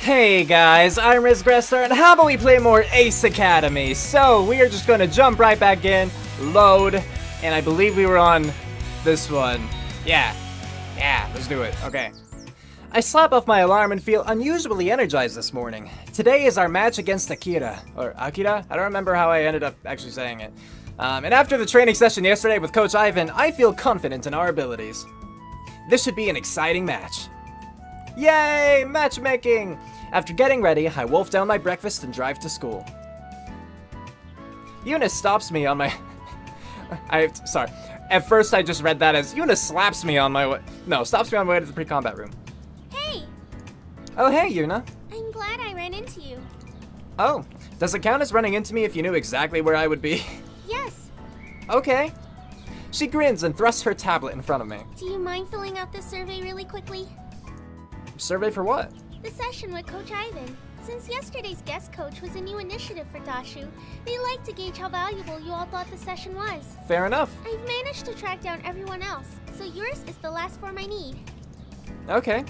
Hey guys, I'm Grestar, and how about we play more Ace Academy? So, we are just gonna jump right back in, load, and I believe we were on this one. Yeah, let's do it, okay. I slap off my alarm and feel unusually energized this morning. Today is our match against Akira, or Akira? I don't remember how I ended up actually saying it. And after the training session yesterday with Coach Ivan, I feel confident in our abilities. This should be an exciting match. Yay, matchmaking! After getting ready, I wolf down my breakfast and drive to school. Eunice stops me on my... Sorry. At first I just read that as Eunice slaps me on my way... No, stops me on my way to the pre-combat room. Hey! Oh, hey, Yuna. I'm glad I ran into you. Oh, does it count as running into me if you knew exactly where I would be? Yes. Okay. She grins and thrusts her tablet in front of me. Do you mind filling out this survey really quickly? Survey for what? The session with Coach Ivan. Since yesterday's guest coach was a new initiative for Dashu, they like to gauge how valuable you all thought the session was. Fair enough. I've managed to track down everyone else, so yours is the last form I need. Okay.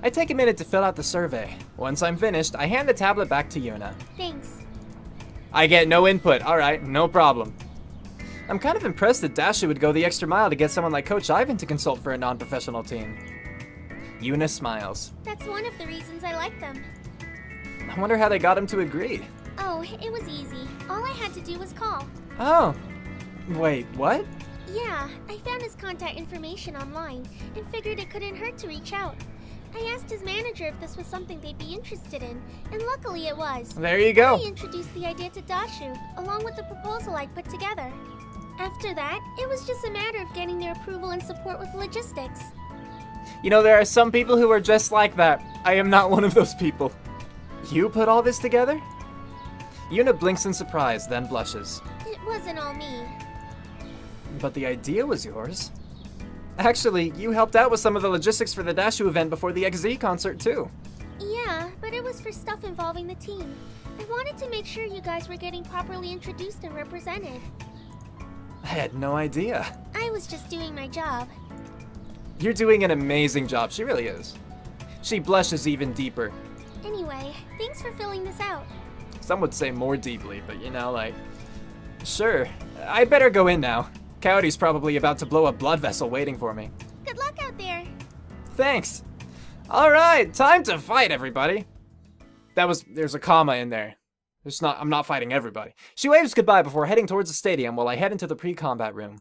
I take a minute to fill out the survey. Once I'm finished, I hand the tablet back to Yuna. Thanks. I get no input. Alright, no problem. I'm kind of impressed that Dashu would go the extra mile to get someone like Coach Ivan to consult for a non-professional team. Yuna smiles. That's one of the reasons I like them. I wonder how they got him to agree. Oh, it was easy. All I had to do was call. Oh. Wait, what? Yeah, I found his contact information online and figured it couldn't hurt to reach out. I asked his manager if this was something they'd be interested in, and luckily it was. There you go. I introduced the idea to Dashu, along with the proposal I'd put together. After that, it was just a matter of getting their approval and support with logistics. You know, there are some people who are just like that. I am not one of those people. You put all this together? Yuna blinks in surprise, then blushes. It wasn't all me. But the idea was yours. Actually, you helped out with some of the logistics for the Dashu event before the XZ concert, too. Yeah, but it was for stuff involving the team. I wanted to make sure you guys were getting properly introduced and represented. I had no idea. I was just doing my job. You're doing an amazing job, she really is. She blushes even deeper. Anyway, thanks for filling this out. Some would say more deeply, but you know, like... Sure, I better go in now. Coyote's probably about to blow a blood vessel waiting for me. Good luck out there. Thanks. Alright, time to fight, everybody. There's a comma in there. I'm not fighting everybody. She waves goodbye before heading towards the stadium while I head into the pre-combat room.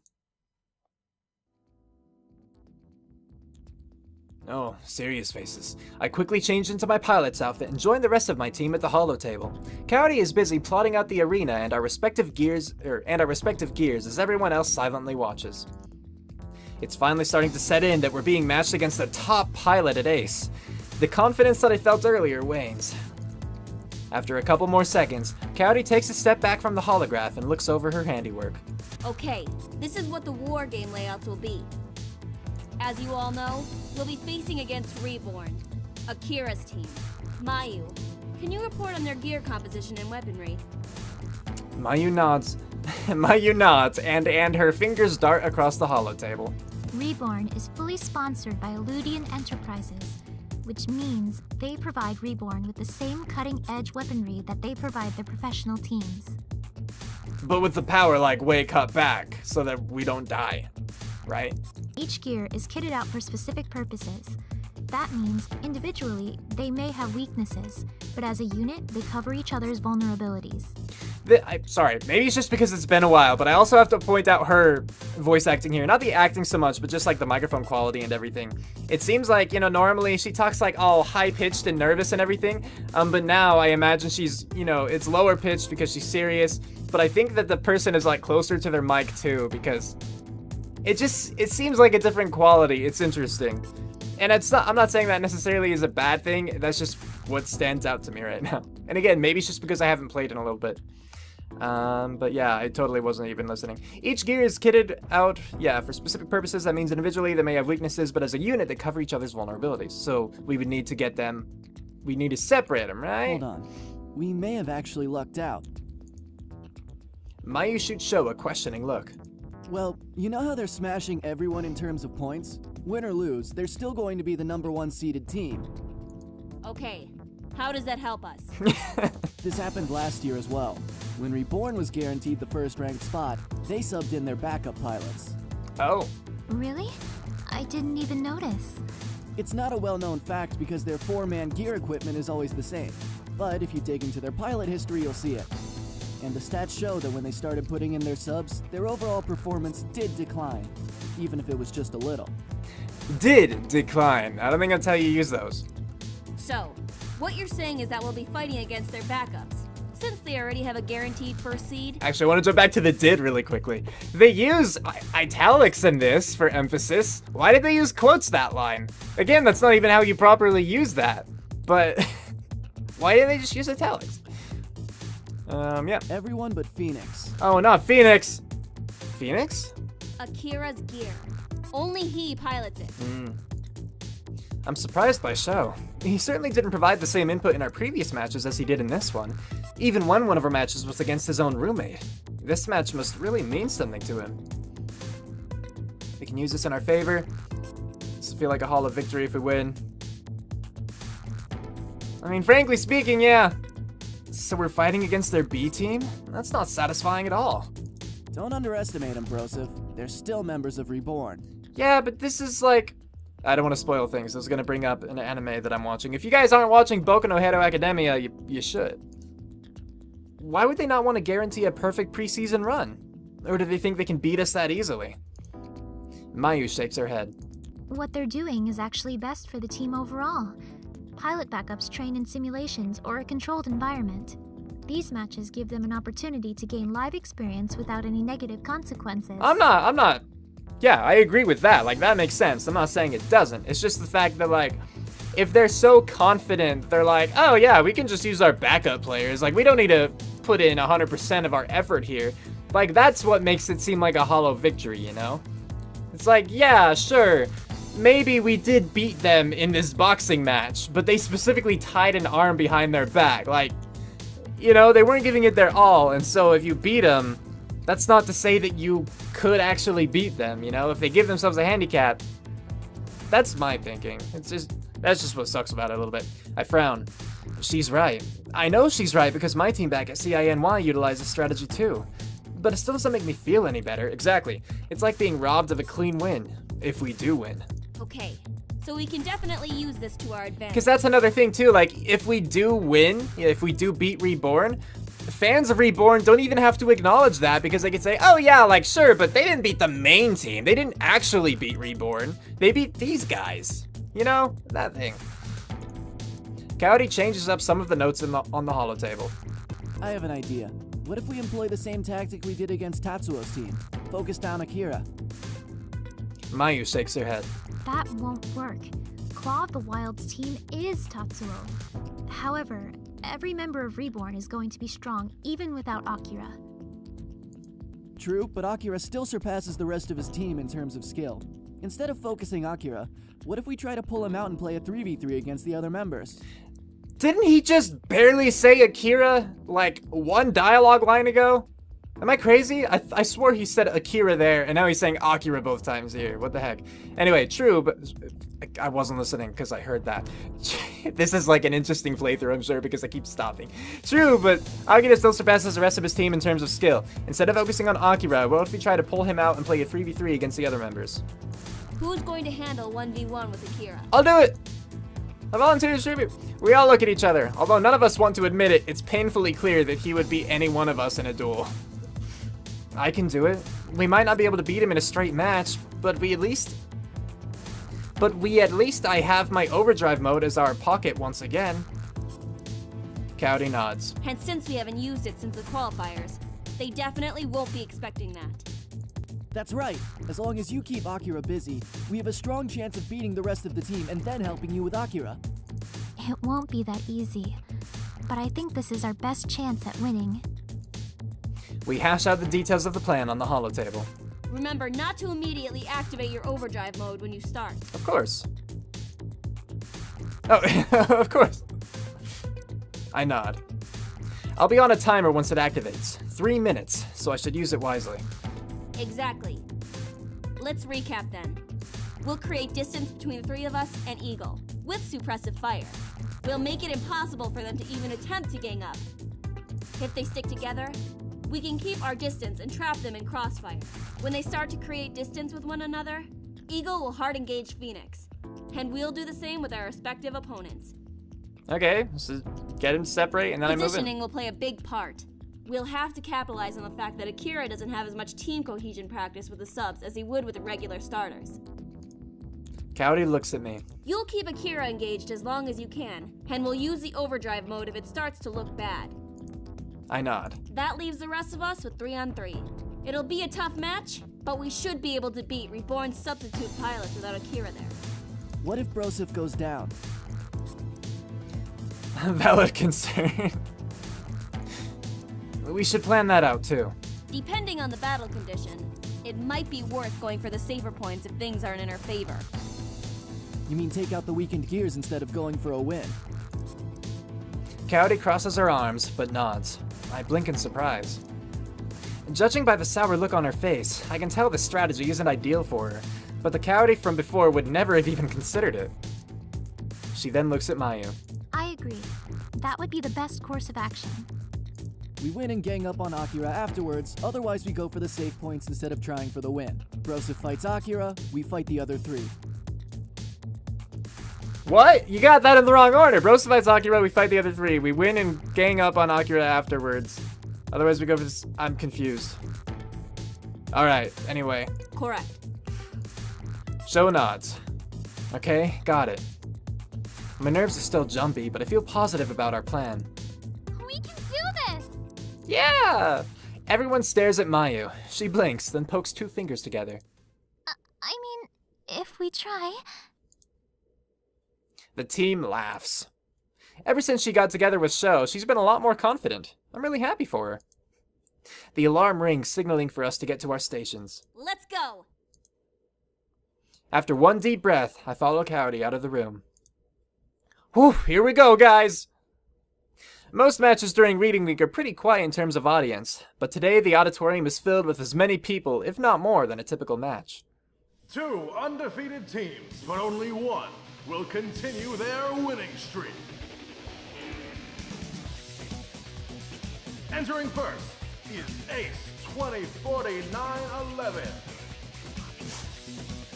Oh, serious faces. I quickly change into my pilot's outfit and join the rest of my team at the holo table. Coyote is busy plotting out the arena and our respective gears as everyone else silently watches. It's finally starting to set in that we're being matched against the top pilot at Ace. The confidence that I felt earlier wanes. After a couple more seconds, Coyote takes a step back from the holograph and looks over her handiwork. Okay, this is what the war game layouts will be. As you all know, you'll be facing against Reborn, Akira's team. Mayu, can you report on their gear composition and weaponry? Mayu nods. Mayu nods, and her fingers dart across the holo table. Reborn is fully sponsored by Eludian Enterprises, which means they provide Reborn with the same cutting-edge weaponry that they provide their professional teams. But with the power, like, way cut back, so that we don't die, right? Each gear is kitted out for specific purposes. That means, individually, they may have weaknesses, but as a unit, they cover each other's vulnerabilities. Sorry, maybe it's just because it's been a while, but I also have to point out her voice acting here. Not the acting so much, but just like the microphone quality and everything. It seems like, you know, normally she talks like all high-pitched and nervous and everything, but now I imagine she's, you know, it's lower pitched because she's serious, but I think that the person is like closer to their mic too, because it seems like a different quality. It's interesting. And I'm not saying that necessarily is a bad thing. That's just what stands out to me right now. And again, maybe it's just because I haven't played in a little bit. But yeah, I totally wasn't even listening. Each gear is kitted out, yeah, for specific purposes. That means individually they may have weaknesses, but as a unit they cover each other's vulnerabilities. So we would need to get them, we need to separate them, right? Hold on. We may have actually lucked out. Mayu shoots Sho a questioning look. Well, you know how they're smashing everyone in terms of points? Win or lose, they're still going to be the #1 seeded team. Okay, How does that help us? This happened last year as well. When Reborn was guaranteed the first-ranked spot, they subbed in their backup pilots. Oh. Really? I didn't even notice. It's not a well-known fact because their 4-man gear equipment is always the same. But if you dig into their pilot history, you'll see it. And the stats show that when they started putting in their subs, their overall performance did decline, even if it was just a little. Did decline. I don't think that's how you use those. So, what you're saying is that we'll be fighting against their backups, since they already have a guaranteed first seed? Actually, I want to jump back to the did really quickly. They use italics in this for emphasis. Why did they use quotes that line? Again, that's not even how you properly use that. But why didn't they just use italics? Yeah. Everyone but Phoenix. Oh, not Phoenix. Phoenix? Akira's gear. Only he pilots it. I'm surprised by Sho. He certainly didn't provide the same input in our previous matches as he did in this one. Even when one of our matches was against his own roommate. This match must really mean something to him. We can use this in our favor. This will feel like a hollow victory if we win. I mean, frankly speaking, yeah. So we're fighting against their B team? That's not satisfying at all. Don't underestimate them, Broseph. They're still members of Reborn. Yeah, but this is like... I don't want to spoil things. I was going to bring up an anime that I'm watching. If you guys aren't watching Boku no Hero Academia, you should. Why would they not want to guarantee a perfect preseason run? Or do they think they can beat us that easily? Mayu shakes her head. What they're doing is actually best for the team overall. Pilot backups train in simulations or a controlled environment. These matches give them an opportunity to gain live experience without any negative consequences. I'm not... Yeah, I agree with that. Like, that makes sense. I'm not saying it doesn't. It's just the fact that, like, if they're so confident, they're like, oh, yeah, we can just use our backup players. Like, we don't need to put in 100% of our effort here. Like, that's what makes it seem like a hollow victory, you know? It's like, yeah, sure. Maybe we did beat them in this boxing match, but they specifically tied an arm behind their back. Like, you know, they weren't giving it their all, and so if you beat them, that's not to say that you could actually beat them, you know? If they give themselves a handicap, that's my thinking. That's just what sucks about it a little bit. I frown. She's right. I know she's right because my team back at CINY utilizes strategy too. But it still doesn't make me feel any better. Exactly. It's like being robbed of a clean win, if we do win. Okay, so we can definitely use this to our advantage. Because that's another thing too, like, if we do win, if we do beat Reborn, fans of Reborn don't even have to acknowledge that because they can say, oh yeah, like, sure, but they didn't beat the main team. They didn't actually beat Reborn. They beat these guys. You know? That thing. Coyote changes up some of the notes on the holotable. I have an idea. What if we employ the same tactic we did against Tatsuo's team? Focus down Akira. Mayu shakes her head. That won't work. Claw of the Wild's team is Tatsuo. However, every member of Reborn is going to be strong even without Akira. True, but Akira still surpasses the rest of his team in terms of skill. Instead of focusing Akira, what if we try to pull him out and play a 3v3 against the other members? Didn't he just barely say Akira, like, one dialogue line ago? Am I crazy? I swore he said Akira there, and now he's saying Akira both times here. What the heck? Anyway, true, but I wasn't listening because I heard that. This is like an interesting playthrough, I'm sure, because I keep stopping. True, but Akira still surpasses the rest of his team in terms of skill. Instead of focusing on Akira, what if we try to pull him out and play a 3v3 against the other members? Who's going to handle 1v1 with Akira? I'll do it! I volunteer to distribute. We all look at each other. Although none of us want to admit it, it's painfully clear that he would beat any one of us in a duel. I can do it. We might not be able to beat him in a straight match, but at least I have my overdrive mode as our pocket once again. Coyote nods. And since we haven't used it since the qualifiers, they definitely won't be expecting that. That's right. As long as you keep Akira busy, we have a strong chance of beating the rest of the team and then helping you with Akira. It won't be that easy, but I think this is our best chance at winning. We hash out the details of the plan on the holotable. Remember not to immediately activate your overdrive mode when you start. Of course. Oh, of course. I nod. I'll be on a timer once it activates. 3 minutes, so I should use it wisely. Exactly. Let's recap then. We'll create distance between the three of us and Eagle. with suppressive fire. We'll make it impossible for them to even attempt to gang up. If they stick together, we can keep our distance and trap them in crossfire. When they start to create distance with one another, Eagle will hard engage Phoenix, and we'll do the same with our respective opponents. Okay, so get him separate and then I move in. Positioning will play a big part. We'll have to capitalize on the fact that Akira doesn't have as much team cohesion practice with the subs as he would with the regular starters. Coyote looks at me. You'll keep Akira engaged as long as you can, and we'll use the overdrive mode if it starts to look bad. I nod. That leaves the rest of us with 3-on-3. It'll be a tough match, but we should be able to beat Reborn's substitute pilots without Akira there. What if Broseph goes down? Valid concern. We should plan that out too. Depending on the battle condition, it might be worth going for the saver points if things aren't in our favor. You mean take out the weakened gears instead of going for a win? Coyote crosses her arms, but nods. I blink in surprise. Judging by the sour look on her face, I can tell this strategy isn't ideal for her, but the Coyote from before would never have even considered it. She then looks at Mayu. I agree. That would be the best course of action. We win and gang up on Akira afterwards, otherwise we go for the save points instead of trying for the win. Broseph fights Akira, we fight the other three. What? You got that in the wrong order. Broseph fights Akira, we fight the other three. We win and gang up on Akira afterwards. Otherwise we go for this. I'm confused. Alright, anyway. Correct. Show nods. Okay, got it. My nerves are still jumpy, but I feel positive about our plan. We can do this! Yeah! Everyone stares at Mayu. She blinks, then pokes two fingers together. I mean, if we try... The team laughs. Ever since she got together with Sho, she's been a lot more confident. I'm really happy for her. The alarm rings, signaling for us to get to our stations. Let's go! After one deep breath, I follow Coyote out of the room. Whew, here we go, guys! Most matches during Reading Week are pretty quiet in terms of audience, but today the auditorium is filled with as many people, if not more, than a typical match. Two undefeated teams, but only one will continue their winning streak. Entering first is Ace 204911.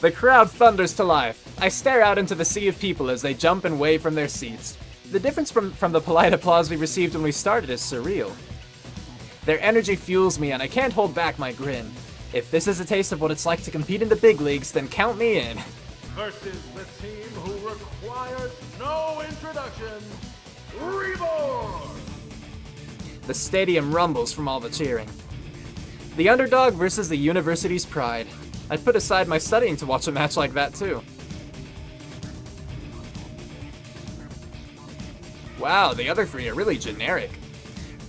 The crowd thunders to life. I stare out into the sea of people as they jump and wave from their seats. The difference from the polite applause we received when we started is surreal. Their energy fuels me and I can't hold back my grin. If this is a taste of what it's like to compete in the big leagues, then count me in. Versus the team who requires no introduction, Reborn! The stadium rumbles from all the cheering. The underdog versus the university's pride. I'd put aside my studying to watch a match like that too. Wow, the other three are really generic.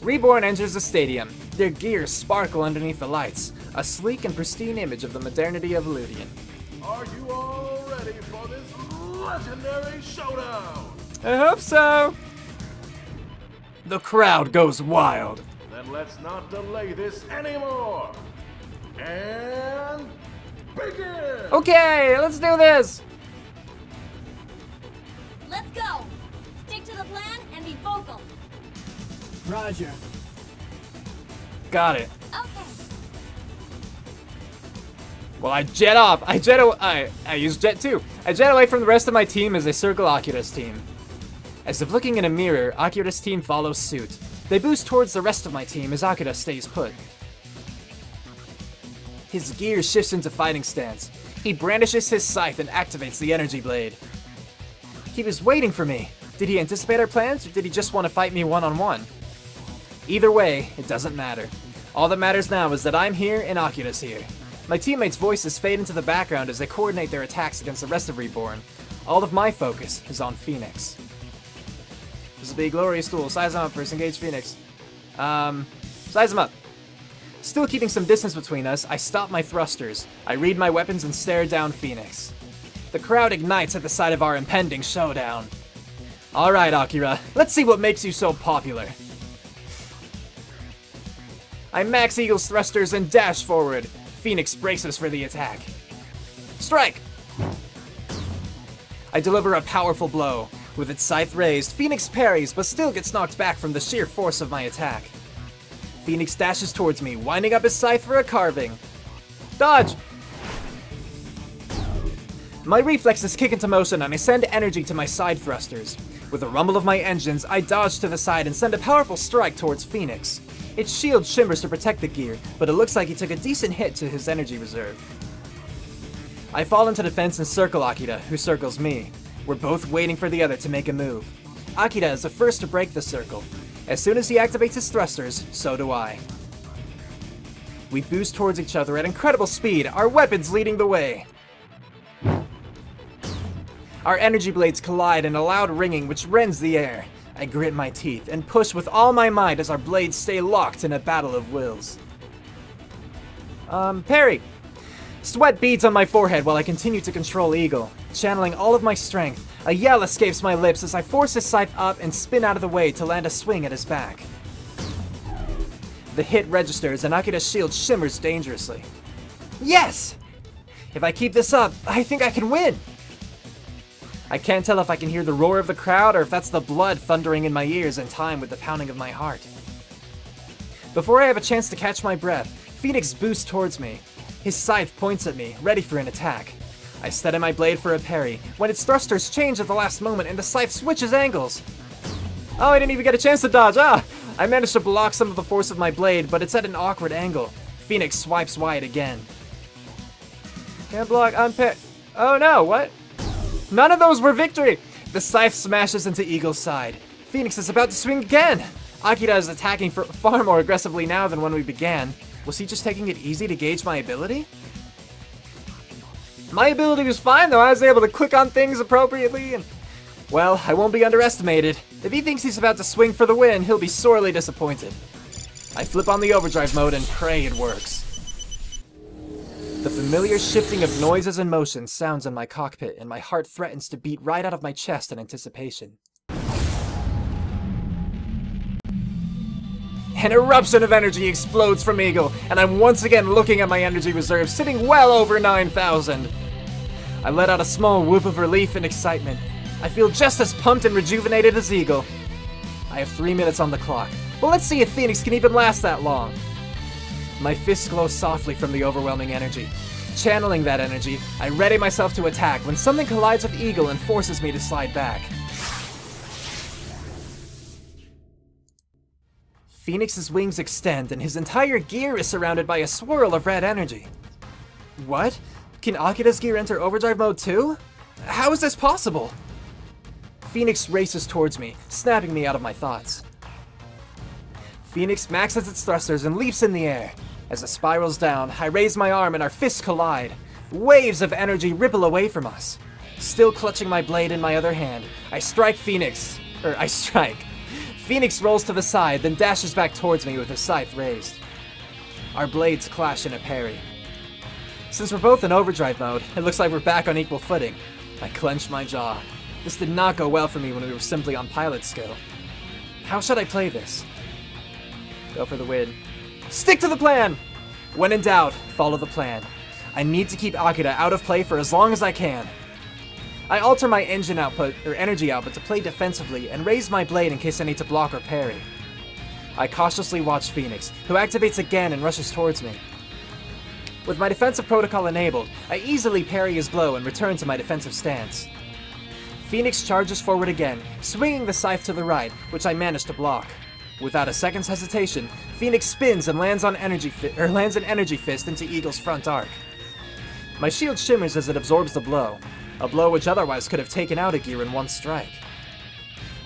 Reborn enters the stadium. Their gears sparkle underneath the lights, a sleek and pristine image of the modernity of Eludian. Are you all ready for this legendary showdown? I hope so! The crowd goes wild. Then let's not delay this anymore. And begin! Okay, let's do this! Let's go! Stick to the plan and be vocal. Roger. Got it. Okay. Well, I jet off. I use jet too. I jet away from the rest of my team as they circle Akira's team. As if looking in a mirror, Akira's team follows suit. They boost towards the rest of my team as Akira stays put. His gear shifts into fighting stance. He brandishes his scythe and activates the energy blade. He was waiting for me. Did he anticipate our plans, or did he just want to fight me one-on-one? Either way, it doesn't matter. All that matters now is that I'm here and Akira's here. My teammates' voices fade into the background as they coordinate their attacks against the rest of Reborn. All of my focus is on Phoenix. This will be a glorious duel. Size him up first. Engage Phoenix. Size him up. Still keeping some distance between us, I stop my thrusters. I read my weapons and stare down Phoenix. The crowd ignites at the sight of our impending showdown. Alright, Akira. Let's see what makes you so popular. I max Eagle's thrusters and dash forward. Phoenix braces for the attack. Strike! I deliver a powerful blow. With its scythe raised, Phoenix parries but still gets knocked back from the sheer force of my attack. Phoenix dashes towards me, winding up his scythe for a carving. Dodge! My reflexes kick into motion and I send energy to my side thrusters. With a rumble of my engines, I dodge to the side and send a powerful strike towards Phoenix. Its shield shimmers to protect the gear, but it looks like he took a decent hit to his energy reserve. I fall into defense and circle Akira, who circles me. We're both waiting for the other to make a move. Akira is the first to break the circle. As soon as he activates his thrusters, so do I. We boost towards each other at incredible speed, our weapons leading the way. Our energy blades collide in a loud ringing which rends the air. I grit my teeth and push with all my might as our blades stay locked in a battle of wills. Parry! Sweat beads on my forehead while I continue to control Eagle. Channeling all of my strength, a yell escapes my lips as I force his scythe up and spin out of the way to land a swing at his back. The hit registers and Akira's shield shimmers dangerously. Yes! If I keep this up, I think I can win! I can't tell if I can hear the roar of the crowd or if that's the blood thundering in my ears in time with the pounding of my heart. Before I have a chance to catch my breath, Phoenix boosts towards me. His scythe points at me, ready for an attack. I steady my blade for a parry, when its thrusters change at the last moment and the scythe switches angles. Oh, I didn't even get a chance to dodge, I managed to block some of the force of my blade, but it's at an awkward angle. Phoenix swipes wide again. Can't block, oh no, what? None of those were victory! The scythe smashes into Eagle's side. Phoenix is about to swing again! Akira is attacking far more aggressively now than when we began. Was he just taking it easy to gauge my ability? My ability was fine though, I was able to click on things appropriately and... Well, I won't be underestimated. If he thinks he's about to swing for the win, he'll be sorely disappointed. I flip on the overdrive mode and pray it works. The familiar shifting of noises and motions sounds in my cockpit, and my heart threatens to beat right out of my chest in anticipation. An eruption of energy explodes from Eagle, and I'm once again looking at my energy reserve, sitting well over 9,000. I let out a small whoop of relief and excitement. I feel just as pumped and rejuvenated as Eagle. I have 3 minutes on the clock, but let's see if Phoenix can even last that long. My fists glow softly from the overwhelming energy. Channeling that energy, I ready myself to attack when something collides with Eagle and forces me to slide back. Phoenix's wings extend and his entire gear is surrounded by a swirl of red energy. What? Can Akira's gear enter overdrive mode too? How is this possible? Phoenix races towards me, snapping me out of my thoughts. Phoenix maxes its thrusters and leaps in the air. As it spirals down, I raise my arm and our fists collide. Waves of energy ripple away from us. Still clutching my blade in my other hand, I strike Phoenix. Phoenix rolls to the side, then dashes back towards me with his scythe raised. Our blades clash in a parry. Since we're both in overdrive mode, it looks like we're back on equal footing. I clench my jaw. This did not go well for me when we were simply on pilot skill. How should I play this? Go for the win. Stick to the plan! When in doubt, follow the plan. I need to keep Akira out of play for as long as I can. I alter my engine output, or energy output, to play defensively and raise my blade in case I need to block or parry. I cautiously watch Phoenix, who activates again and rushes towards me. With my defensive protocol enabled, I easily parry his blow and return to my defensive stance. Phoenix charges forward again, swinging the scythe to the right, which I manage to block. Without a second's hesitation, Phoenix spins and lands an energy fist into Eagle's front arc. My shield shimmers as it absorbs the blow, a blow which otherwise could have taken out a gear in one strike.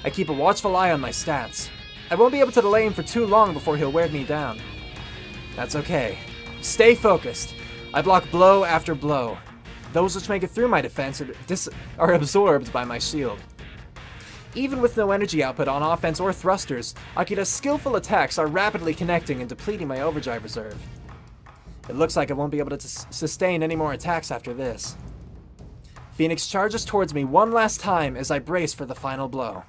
I keep a watchful eye on my stats. I won't be able to delay him for too long before he'll wear me down. That's okay. Stay focused. I block blow after blow. Those which make it through my defense are absorbed by my shield. Even with no energy output on offense or thrusters, Akira's skillful attacks are rapidly connecting and depleting my overdrive reserve. It looks like I won't be able to sustain any more attacks after this. Phoenix charges towards me one last time as I brace for the final blow.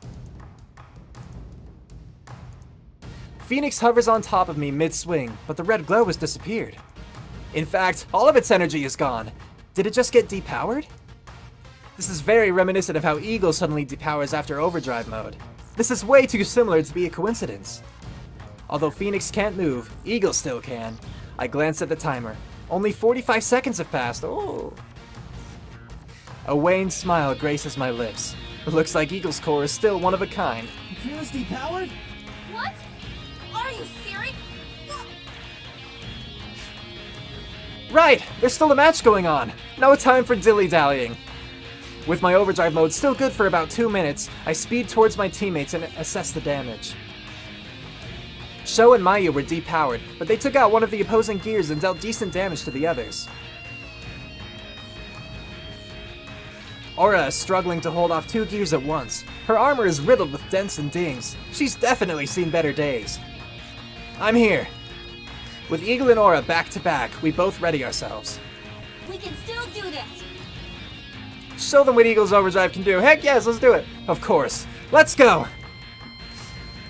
Phoenix hovers on top of me mid-swing, but the red glow has disappeared. In fact, all of its energy is gone. Did it just get depowered? This is very reminiscent of how Eagle suddenly depowers after overdrive mode. This is way too similar to be a coincidence. Although Phoenix can't move, Eagle still can. I glance at the timer. Only 45 seconds have passed. Oh. A wan smile graces my lips. It looks like Eagle's core is still one of a kind. Kira's depowered? What? Are you serious? Right! There's still a match going on! No time for dilly-dallying. With my overdrive mode still good for about 2 minutes, I speed towards my teammates and assess the damage. Sho and Mayu were depowered, but they took out one of the opposing gears and dealt decent damage to the others. Aura is struggling to hold off 2 gears at once. Her armor is riddled with dents and dings. She's definitely seen better days. I'm here. With Eagle and Aura back to back, we both ready ourselves. We can still do this! Show them what Eagle's overdrive can do. Heck yes, let's do it. Of course. Let's go!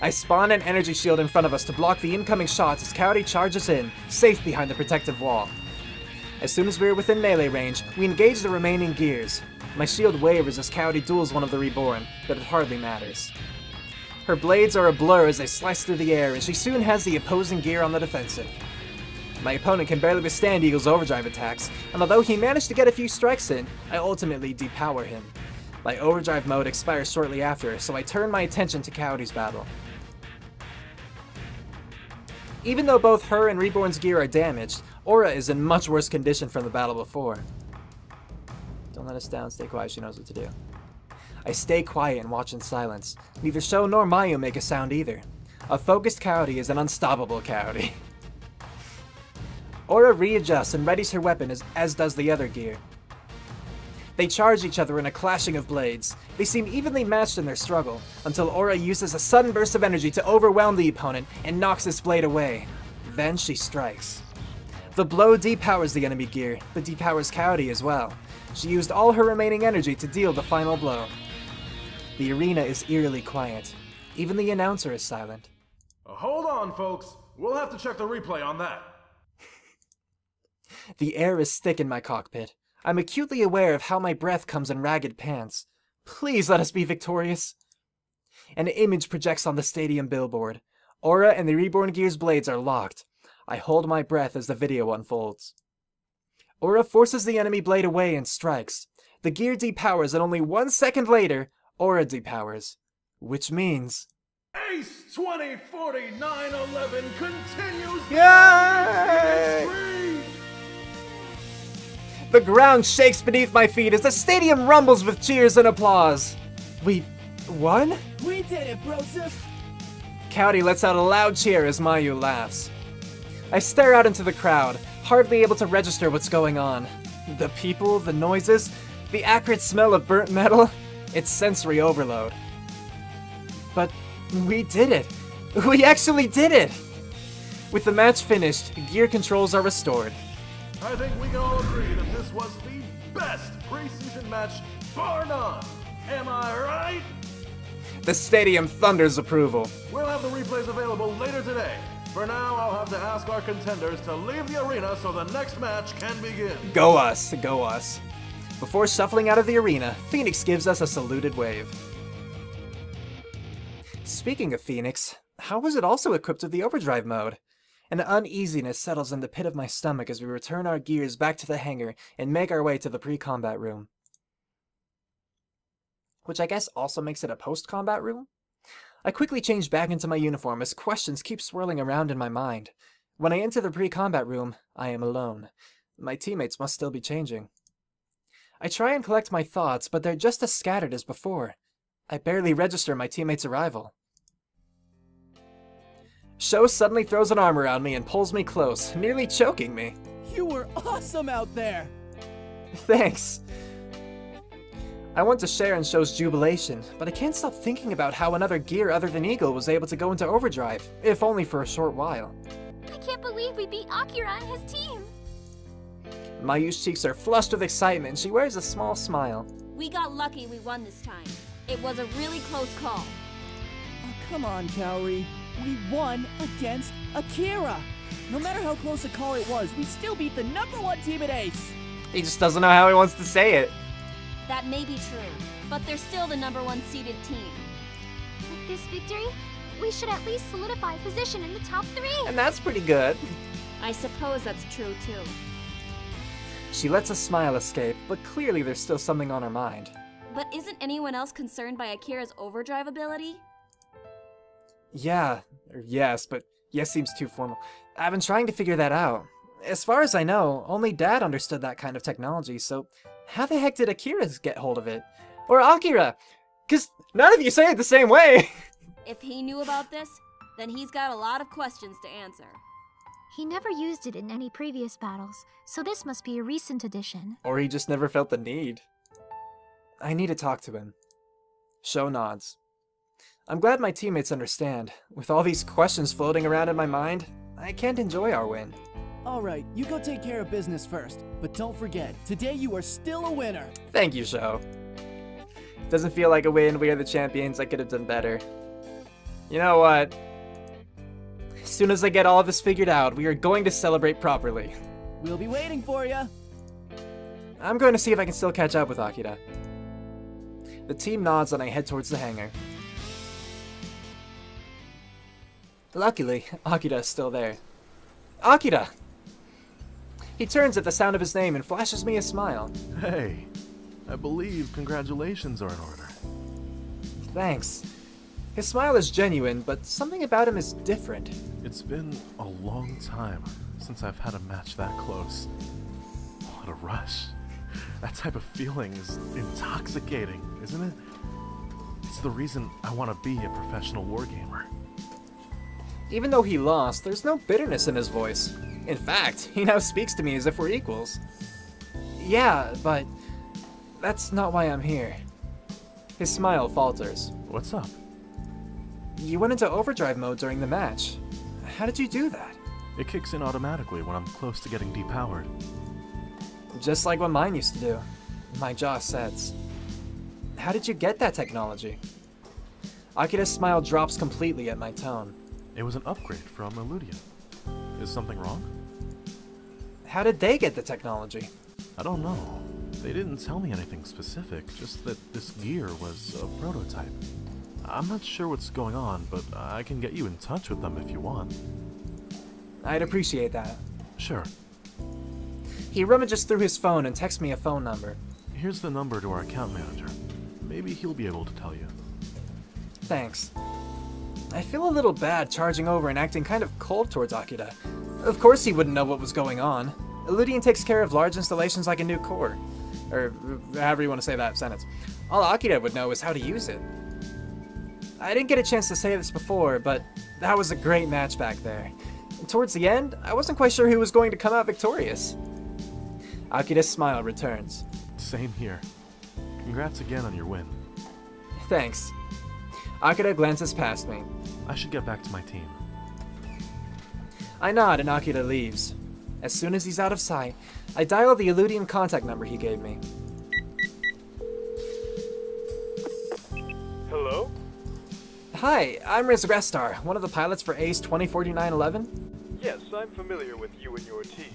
I spawn an energy shield in front of us to block the incoming shots as Coyote charges in, safe behind the protective wall. As soon as we are within melee range, we engage the remaining gears. My shield wavers as Coyote duels one of the Reborn, but it hardly matters. Her blades are a blur as they slice through the air, and she soon has the opposing gear on the defensive. My opponent can barely withstand Eagle's overdrive attacks, and although he managed to get a few strikes in, I ultimately depower him. My overdrive mode expires shortly after, so I turn my attention to Coyote's battle. Even though both her and Reborn's gear are damaged, Aura is in much worse condition from the battle before. Don't let us down, stay quiet, she knows what to do. I stay quiet and watch in silence. Neither Sho nor Mayu make a sound either. A focused Coyote is an unstoppable Coyote. Aura readjusts and readies her weapon as does the other gear. They charge each other in a clashing of blades. They seem evenly matched in their struggle, until Aura uses a sudden burst of energy to overwhelm the opponent and knocks his blade away. Then she strikes. The blow depowers the enemy gear, but depowers Coyote as well. She used all her remaining energy to deal the final blow. The arena is eerily quiet. Even the announcer is silent. Hold on, folks. We'll have to check the replay on that. The air is thick in my cockpit. I'm acutely aware of how my breath comes in ragged pants. Please let us be victorious. An image projects on the stadium billboard. Aura and the Reborn Gear's blades are locked. I hold my breath as the video unfolds. Aura forces the enemy blade away and strikes. The gear depowers, and only 1 second later, Aura depowers. Which means... Ace 204911 continues. Yay! The ground shakes beneath my feet as the stadium rumbles with cheers and applause. We won? We did it, Broseph! Coyote lets out a loud cheer as Mayu laughs. I stare out into the crowd, hardly able to register what's going on. The people, the noises, the acrid smell of burnt metal. It's sensory overload. But we did it! We actually did it! With the match finished, gear controls are restored. I think we can all agree that this was the best preseason match, bar none. Am I right? The stadium thunders approval. We'll have the replays available later today. For now, I'll have to ask our contenders to leave the arena so the next match can begin. Go us, go us. Before shuffling out of the arena, Phoenix gives us a saluted wave. Speaking of Phoenix, how was it also equipped with the overdrive mode? An uneasiness settles in the pit of my stomach as we return our gears back to the hangar and make our way to the pre-combat room. Which I guess also makes it a post-combat room? I quickly change back into my uniform as questions keep swirling around in my mind. When I enter the pre-combat room, I am alone. My teammates must still be changing. I try and collect my thoughts, but they're just as scattered as before. I barely register my teammates' arrival. Sho suddenly throws an arm around me and pulls me close, nearly choking me. You were awesome out there! Thanks. I want to share in Sho's jubilation, but I can't stop thinking about how another gear other than Eagle was able to go into overdrive, if only for a short while. I can't believe we beat Akira and his team! Mayu's cheeks are flushed with excitement and she wears a small smile. We got lucky we won this time. It was a really close call. Oh, come on, Kaori. We won against Akira! No matter how close a call it was, we still beat the #1 team at Ace! He just doesn't know how he wants to say it. That may be true, but they're still the #1 seeded team. With this victory, we should at least solidify position in the top 3. And that's pretty good. I suppose that's true too. She lets a smile escape, but clearly there's still something on her mind. But isn't anyone else concerned by Akira's overdrive ability? Yeah, or yes, but yes seems too formal. I've been trying to figure that out. As far as I know, only Dad understood that kind of technology, so how the heck did Akira get hold of it? Or Akira? 'Cause none of you say it the same way! If he knew about this, then he's got a lot of questions to answer. He never used it in any previous battles, so this must be a recent addition. Or he just never felt the need. I need to talk to him. Sho nods. I'm glad my teammates understand. With all these questions floating around in my mind, I can't enjoy our win. Alright, you go take care of business first. But don't forget, today you are still a winner! Thank you, Sho. Doesn't feel like a win. We are the champions. I could have done better. You know what? As soon as I get all of this figured out, we are going to celebrate properly. We'll be waiting for ya! I'm going to see if I can still catch up with Akira. The team nods and I head towards the hangar. Luckily, Akira is still there. Akira! He turns at the sound of his name and flashes me a smile. Hey, I believe congratulations are in order. Thanks. His smile is genuine, but something about him is different. It's been a long time since I've had a match that close. What a rush. That type of feeling is intoxicating, isn't it? It's the reason I want to be a professional wargamer. Even though he lost, there's no bitterness in his voice. In fact, he now speaks to me as if we're equals. Yeah, but that's not why I'm here. His smile falters. What's up? You went into overdrive mode during the match. How did you do that? It kicks in automatically when I'm close to getting depowered. Just like what mine used to do. My jaw sets. How did you get that technology? Akira's smile drops completely at my tone. It was an upgrade from Eludia. Is something wrong? How did they get the technology? I don't know. They didn't tell me anything specific, just that this gear was a prototype. I'm not sure what's going on, but I can get you in touch with them if you want. I'd appreciate that. Sure. He rummages through his phone and texts me a phone number. Here's the number to our account manager. Maybe he'll be able to tell you. Thanks. I feel a little bad charging over and acting kind of cold towards Akira. Of course he wouldn't know what was going on. Eludian takes care of large installations like a new core. Or however you want to say that sentence. All Akira would know is how to use it. I didn't get a chance to say this before, but that was a great match back there. And towards the end, I wasn't quite sure who was going to come out victorious. Akira's smile returns. Same here. Congrats again on your win. Thanks. Akira glances past me. I should get back to my team. I nod and Akira leaves. As soon as he's out of sight, I dial the Eludian contact number he gave me. Hello? Hi, I'm Grestar, one of the pilots for Ace 204911. Yes, I'm familiar with you and your team.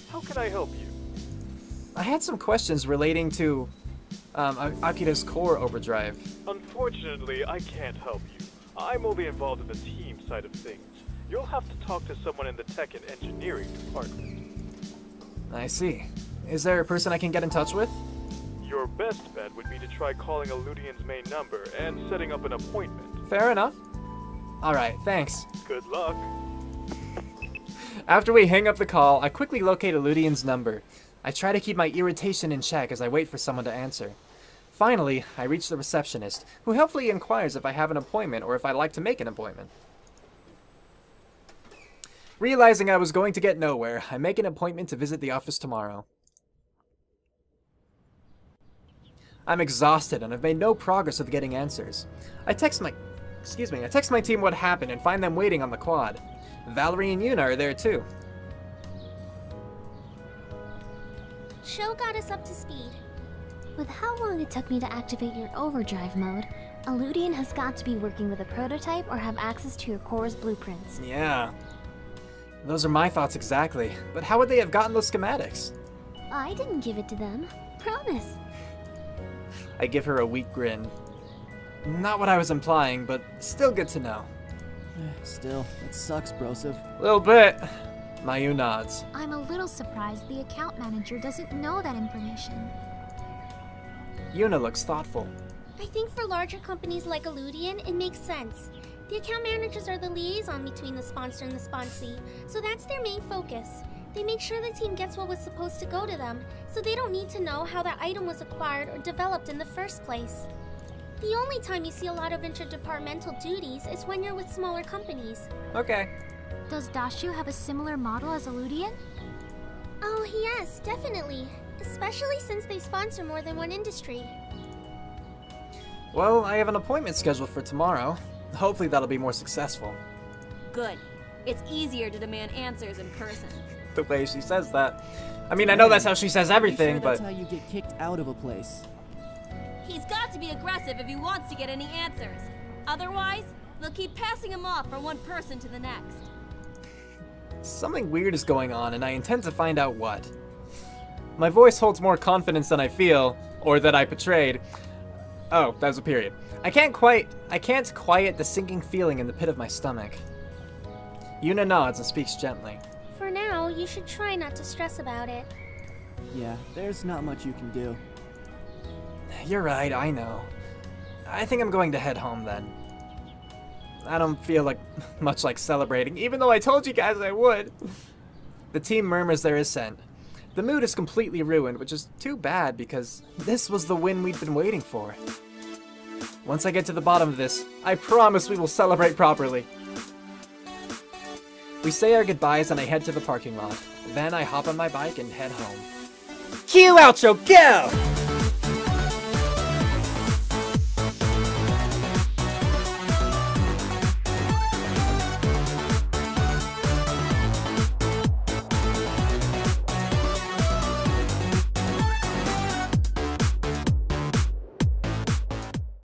How can I help you? I had some questions relating to Akira's core overdrive. Unfortunately, I can't help you. I'm only involved in the team side of things. You'll have to talk to someone in the tech and engineering department. I see. Is there a person I can get in touch with? Your best bet would be to try calling Eludian's main number and setting up an appointment. Fair enough. Alright, thanks. Good luck. After we hang up the call, I quickly locate Eludian's number. I try to keep my irritation in check as I wait for someone to answer. Finally, I reach the receptionist, who helpfully inquires if I have an appointment or if I'd like to make an appointment. Realizing I was going to get nowhere, I make an appointment to visit the office tomorrow. I'm exhausted and I've made no progress with getting answers. I text my team what happened and find them waiting on the quad. Valerie and Yuna are there too. Sho got us up to speed. With how long it took me to activate your overdrive mode, Eludian has got to be working with a prototype or have access to your core's blueprints. Yeah. Those are my thoughts exactly, but how would they have gotten those schematics? I didn't give it to them. Promise. I give her a weak grin. Not what I was implying, but still good to know. Still, it sucks, Broseph. Little bit. Mayu nods. I'm a little surprised the account manager doesn't know that information. Yuna looks thoughtful. I think for larger companies like Eludian, it makes sense. The account managers are the liaison between the sponsor and the sponsee, so that's their main focus. They make sure the team gets what was supposed to go to them, so they don't need to know how that item was acquired or developed in the first place. The only time you see a lot of interdepartmental duties is when you're with smaller companies. Okay. Does Dashu have a similar model as Eludian? Oh yes, definitely. Especially since they sponsor more than one industry. Well, I have an appointment scheduled for tomorrow. Hopefully that'll be more successful. Good. It's easier to demand answers in person. The way she says that. I mean, I know that's how she says everything, Sure but... that's how you get kicked out of a place. He's got to be aggressive if he wants to get any answers. Otherwise, they'll keep passing him off from one person to the next. Something weird is going on, and I intend to find out what. My voice holds more confidence than I feel, or that I portrayed. Oh, that was a period. I can't quiet the sinking feeling in the pit of my stomach. Yuna nods and speaks gently. For now, you should try not to stress about it. Yeah, there's not much you can do. You're right, I know. I think I'm going to head home then. I don't feel much like celebrating, even though I told you guys I would. The team murmurs their assent. The mood is completely ruined, which is too bad because this was the win we'd been waiting for. Once I get to the bottom of this, I promise we will celebrate properly. We say our goodbyes and I head to the parking lot. Then I hop on my bike and head home. Cue outro, go!